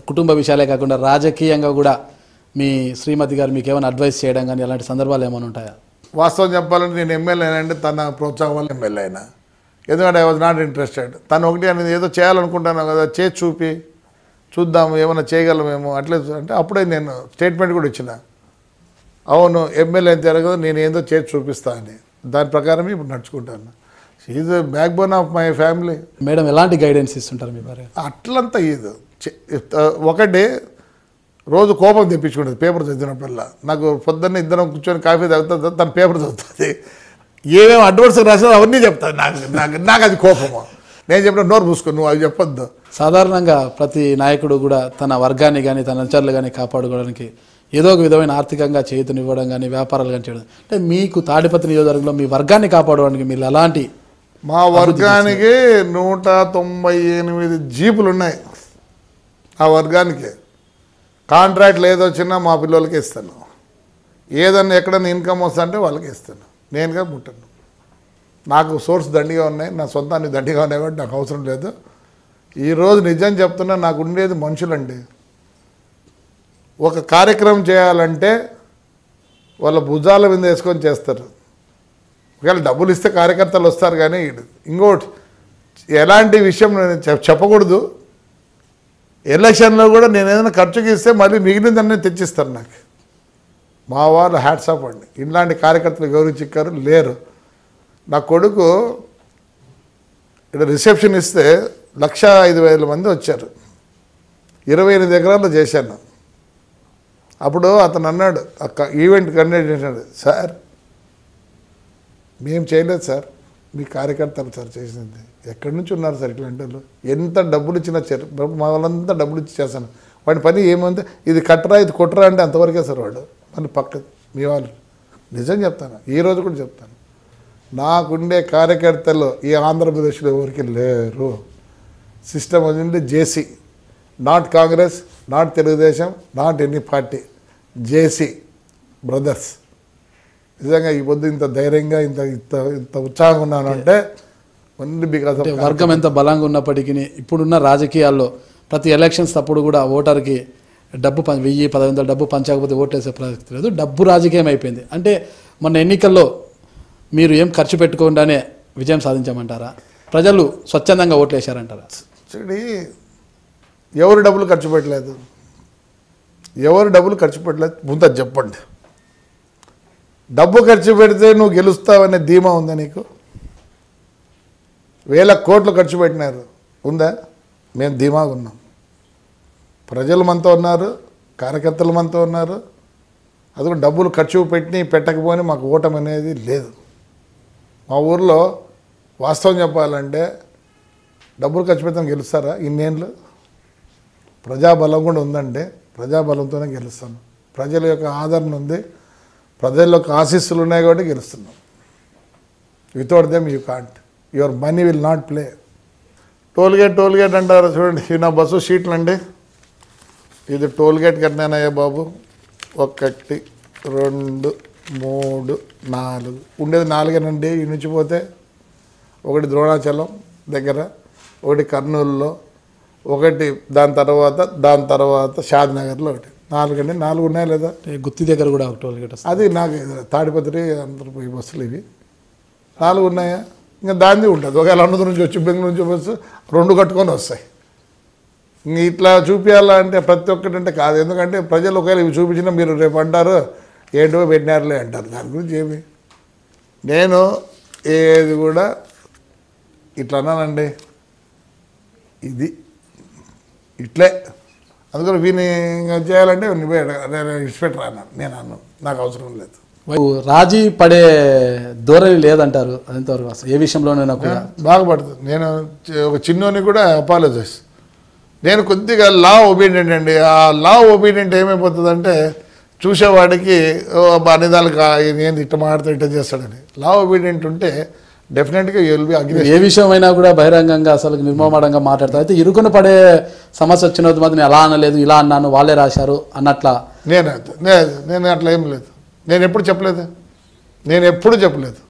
కుటుంబ విషయాలే కాకుండా రాజకీయంగా కూడా మీ శ్రీమతి గారు మీకు ఏమైనా అడ్వైస్ చేయడం కానీ అలాంటి సందర్భాలు ఏమైనా ఉంటాయా? వాస్తవం చెప్పాలంటే నేను ఎమ్మెల్యే అయినంటే తన ప్రోత్సాహం వల్ల ఎమ్మెల్యే అయినా. ఎందుకంటే ఐ వాజ్ నాట్ ఇంట్రెస్టెడ్. తను ఒకటి అనేది ఏదో చేయాలనుకుంటాను కదా, చేసి చూపి చూద్దాము ఏమైనా చేయగలమేమో అట్లే అంటే అప్పుడే నేను స్టేట్మెంట్ కూడా ఇచ్చిన, అవును ఎమ్మెల్యే అయిన తిరగదు నేను ఏందో చేసి చూపిస్తా అని. దాని ప్రకారమే ఇప్పుడు నడుచుకుంటాను. Is the backbone of my family. Madam ఎలాంటి గైడెన్స్ ఇస్తుంటారు మీ భార్య? అట్లంతా ఇది ఒకటి రోజు కోపం తెప్పించుకుంటుంది పేపర్ చదివినప్పుడల్లా. నాకు పొద్దున్న ఇద్దరం కూర్చొని కాఫీ తాగుతుంది, తన పేపర్ చదువుతుంది, ఏమేమి అడ్వర్స్గా రాసినా అవన్నీ చెప్తాను. నాకు అది కోపము. నేను చెప్పిన నోరు పూసుకొని నువ్వు అవి చెప్పొద్దు. సాధారణంగా ప్రతి నాయకుడు కూడా తన వర్గాన్ని కానీ తన అనుచరులు కానీ కాపాడుకోవడానికి ఏదో ఒక విధమైన ఆర్థికంగా చేతునివ్వడం కానీ వ్యాపారాలు కానీ చేయడం. అంటే మీకు తాడిపత్రి నియోజకవర్గంలో మీ వర్గాన్ని కాపాడడానికి మీరు ఎలాంటి? మా వర్గానికి 198 జీపులు ఉన్నాయి. ఆ వర్గానికి కాంట్రాక్ట్లు ఏదొచ్చినా మా పిల్లలకి ఇస్తాను. ఏదన్నా ఎక్కడన్నా ఇన్కమ్ వస్తా అంటే వాళ్ళకి ఇస్తాను. నేనుగా ముట్టను. నాకు సోర్స్ దండిగా ఉన్నాయి, నా సొంతాన్ని దండిగా ఉన్నాయి కాబట్టి నాకు అవసరం లేదు. ఈరోజు నిజం చెప్తున్నా, నాకు ఉండేది మనుషులండి. ఒక కార్యక్రమం చేయాలంటే వాళ్ళ భుజాల మీద వేసుకొని చేస్తారు. ఒకవేళ డబ్బులు ఇస్తే కార్యకర్తలు వస్తారు, కానీ ఇంకోటి ఎలాంటి విషయం నేను చెప్పకూడదు. ఎలక్షన్లో కూడా నేను ఏదైనా ఖర్చుకి ఇస్తే మళ్ళీ మిగిలిందన్నీ తెచ్చిస్తారు నాకు. మా వాళ్ళు హ్యాట్స్ ఆఫ్ అండి. ఇలాంటి కార్యకర్తలు ఎవరు చిక్కారు లేరు. నా కొడుకు ఇక్కడ రిసెప్షన్ ఇస్తే 1,05,000 మంది వచ్చారు. 28 ఎకరాల్లో చేశాను. అప్పుడు అతను అన్నాడు, ఈవెంట్ కండక్ట్ చేశాడు, సార్ మేము చేయలేదు సార్, మీ కార్యకర్తలు సార్ చేసింది. ఎక్కడి నుంచి ఉన్నారు సార్ ఇట్లాంటి వాళ్ళు? ఎంత డబ్బులు ఇచ్చినా మా వాళ్ళంతా డబ్బులు ఇచ్చి చేశాను. వాడి పని ఏముంది, ఇది కట్టరా ఇది కొట్టరా అంటే అంతవరకే సార్. వాడు మళ్ళీ పక్క మీ వాళ్ళు నిజం చెప్తాను, ఈరోజు కూడా చెప్తాను, నాకుండే కార్యకర్తలు ఈ ఆంధ్రప్రదేశ్లో ఎవరికి లేరు. సిస్టమ్ వచ్చింది JC, not Congress, not Telugu Desam, not any party, JC brothers. నిజంగా ఈ పొద్దు ఇంత ధైర్యంగా ఇంత ఇంత ఇంత ఉత్సాహంగా ఉన్నాను అంటే ఓన్లీ బికాస్ ఆఫ్ వర్గం ఎంత బలంగా ఉన్నప్పటికీ ఇప్పుడున్న రాజకీయాల్లో ప్రతి ఎలక్షన్స్ అప్పుడు కూడా ఓటర్కి డబ్బు 1,000-1,500 డబ్బు పంచకపోతే ఓటేసే ప్రసక్తి లేదు. డబ్బు రాజకీయం అయిపోయింది. అంటే మొన్న ఎన్నికల్లో మీరు ఏం ఖర్చు పెట్టకుండానే విజయం సాధించామంటారా? ప్రజలు స్వచ్ఛందంగా ఓట్లు వేశారంటారా? చూడి, ఎవరు డబ్బులు ఖర్చు పెట్టలేదు, ఎవరు డబ్బులు ఖర్చు పెట్టలేదు ముందు చెప్పండి. డబ్బు ఖర్చు పెడితే నువ్వు గెలుస్తావనే ధీమా ఉందా నీకు? 1,000 కోట్లు ఖర్చు పెట్టినారు, ఉందా? మేము ధీమాగా ఉన్నాం. ప్రజలు మనతో ఉన్నారు, కార్యకర్తలు మనతో ఉన్నారు. అది కూడా డబ్బులు ఖర్చు పెట్టకపోని మాకు ఓటమి అనేది లేదు. మా ఊర్లో వాస్తవం చెప్పాలంటే డబ్బులు ఖర్చు పెడతాం గెలుస్తారా? ఇన్నేళ్ళు ప్రజాబలం కూడా ఉందంటే ప్రజాబలంతోనే గెలుస్తాను. ప్రజల యొక్క ఆదరణ ఉంది, ప్రజల యొక్క ఆశీస్సులు ఉన్నాయి కాబట్టి గెలుస్తున్నాం. Without them you can't, your money will not play. Tollgate అంటారు చూడండి, ఇవి నా బస్సు షీట్లు అండి. ఇది టోల్గేట్ కట్టినానయ్యా బాబు. 1, 2, 3, 4 ఉండేది 4 ఈ నుంచి పోతే ఒకటి ద్రోణాచలం దగ్గర, ఒకటి కర్నూలులో, ఒకటి దాని తర్వాత షాద్నగర్లో, ఒకటి 4 ఉన్నాయా లేదా? గుత్తి దగ్గర కూడా ఒక టోల్గేట్. అది నాకు తాడిపత్రి అందరూ పోయి బస్సులు ఇవి 4 ఉన్నాయా? ఇంకా దాన్ని ఉంటుంది. ఒకవేళ అన్నది నుంచి వచ్చి బెంగళూరు నుంచి బస్సు 2 కట్టుకొని వస్తాయి. ఇంక ఇట్లా చూపించాలా అంటే ప్రతి ఒక్కటి అంటే కాదు. ఎందుకంటే ప్రజలు ఒకవేళ ఇవి చూపించినా మీరు రేపు అంటారు ఏంటో పెట్టినారులే అంటారు. దాని గురించి ఏమి నేను ఏది కూడా ఇట్లా అన్నానండి, ఇది ఇట్లే. అందుకని వీని చేయాలంటే ఇన్స్పెక్టర్ అన్నాను. నేను అన్నాను నాకు అవసరం లేదు. రాజీ పడే ధోరణి లేదంటారు. అదంతవరకు అసలు ఏ విషయంలోనైనా కూడా బాగుపడుతుంది. నేను ఒక చిన్నోని కూడా అపాలజైస్. నేను కొద్దిగా లా ఒబీడియంట్ అండి. ఆ లా ఒబీడియంట్ ఏమైపోతుందంటే చూసేవాడికి అన్ని దానికి ఏంది ఇట్ట మాడితే ఇట్ట చేస్తాడని. లా ఒబీడియంట్ ఉంటే డెఫినెట్గా యుల్ బి అగ్రి. ఏ విషయమైనా కూడా బహిరంగంగా అసలు నిర్మమాటంగా మాట్లాడతారు. అయితే ఇరుకున పడే సమస్య వచ్చిన మాత్రం నేను అలా అనలేదు, ఇలా అన్నాను, వాళ్ళే రాశారు అన్నట్లా నేను అట్లా ఏం లేదు. నేను ఎప్పుడు చెప్పలేదు.